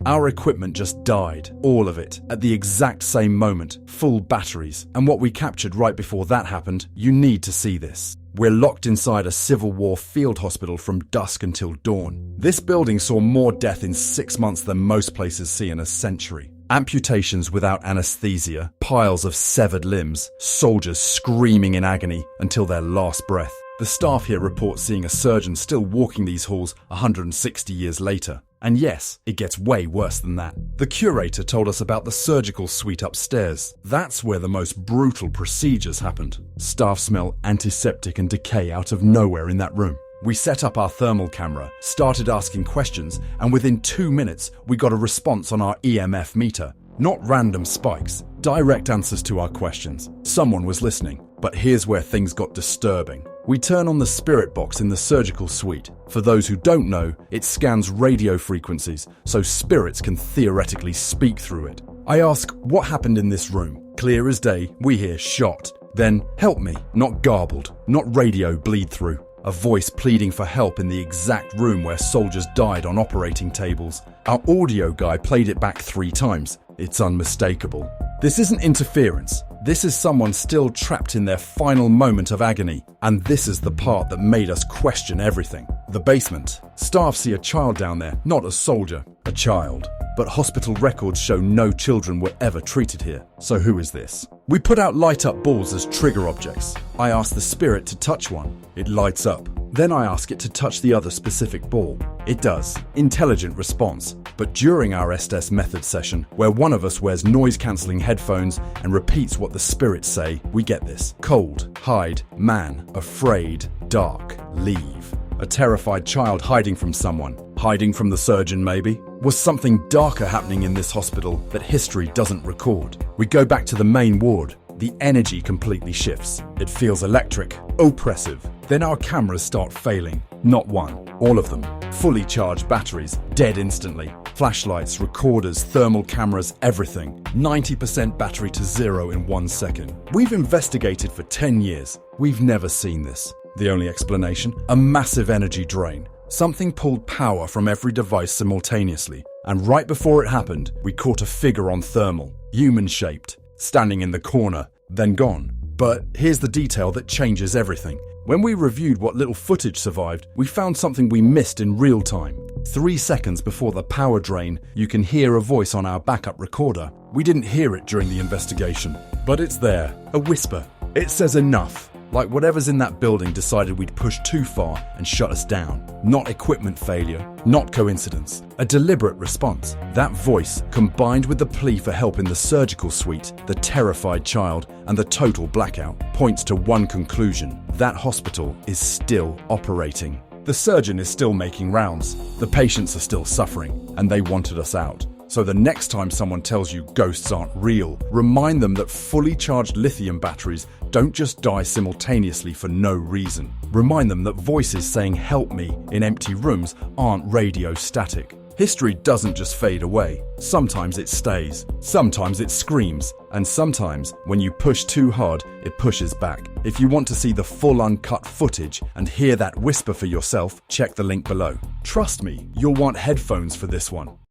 Our equipment just died, all of it, at the exact same moment, full batteries. And what we captured right before that happened, you need to see this. We're locked inside a Civil War field hospital from dusk until dawn. This building saw more death in 6 months than most places see in a century. Amputations without anesthesia, piles of severed limbs, soldiers screaming in agony until their last breath. The staff here report seeing a surgeon still walking these halls 160 years later. And yes, it gets way worse than that. The curator told us about the surgical suite upstairs. That's where the most brutal procedures happened. Staff smell antiseptic and decay out of nowhere in that room. We set up our thermal camera, started asking questions, and within 2 minutes, we got a response on our EMF meter. Not random spikes, direct answers to our questions. Someone was listening. But here's where things got disturbing. We turn on the spirit box in the surgical suite. For those who don't know, it scans radio frequencies, so spirits can theoretically speak through it. I ask, what happened in this room? Clear as day, we hear shot. Then, help me, not garbled, not radio bleed through. A voice pleading for help in the exact room where soldiers died on operating tables. Our audio guy played it back 3 times. It's unmistakable. This isn't interference. This is someone still trapped in their final moment of agony. And this is the part that made us question everything. The basement. Staff see a child down there, not a soldier, a child. But hospital records show no children were ever treated here. So who is this? We put out light-up balls as trigger objects. I ask the spirit to touch one. It lights up. Then I ask it to touch the other specific ball. It does. Intelligent response. But during our Estes method session, where one of us wears noise-cancelling headphones and repeats what the spirits say, we get this. Cold, hide, man, afraid, dark, leave. A terrified child hiding from someone. Hiding from the surgeon, maybe? Was something darker happening in this hospital that history doesn't record? We go back to the main ward. The energy completely shifts. It feels electric, oppressive. Then our cameras start failing. Not one, all of them. Fully charged batteries, dead instantly. Flashlights, recorders, thermal cameras, everything. 90% battery to 0 in 1 second. We've investigated for 10 years. We've never seen this. The only explanation? A massive energy drain. Something pulled power from every device simultaneously. And right before it happened, we caught a figure on thermal, human-shaped, standing in the corner, then gone. But here's the detail that changes everything. When we reviewed what little footage survived, we found something we missed in real time. 3 seconds before the power drain, you can hear a voice on our backup recorder. We didn't hear it during the investigation, but it's there, a whisper. It says enough. Like whatever's in that building decided we'd pushed too far and shut us down. Not equipment failure, not coincidence. A deliberate response. That voice, combined with the plea for help in the surgical suite, the terrified child, and the total blackout, points to one conclusion. That hospital is still operating. The surgeon is still making rounds. The patients are still suffering, and they wanted us out. So the next time someone tells you ghosts aren't real, remind them that fully charged lithium batteries don't just die simultaneously for no reason. Remind them that voices saying help me in empty rooms aren't radio static. History doesn't just fade away. Sometimes it stays, sometimes it screams, and sometimes when you push too hard, it pushes back. If you want to see the full uncut footage and hear that whisper for yourself, check the link below. Trust me, you'll want headphones for this one.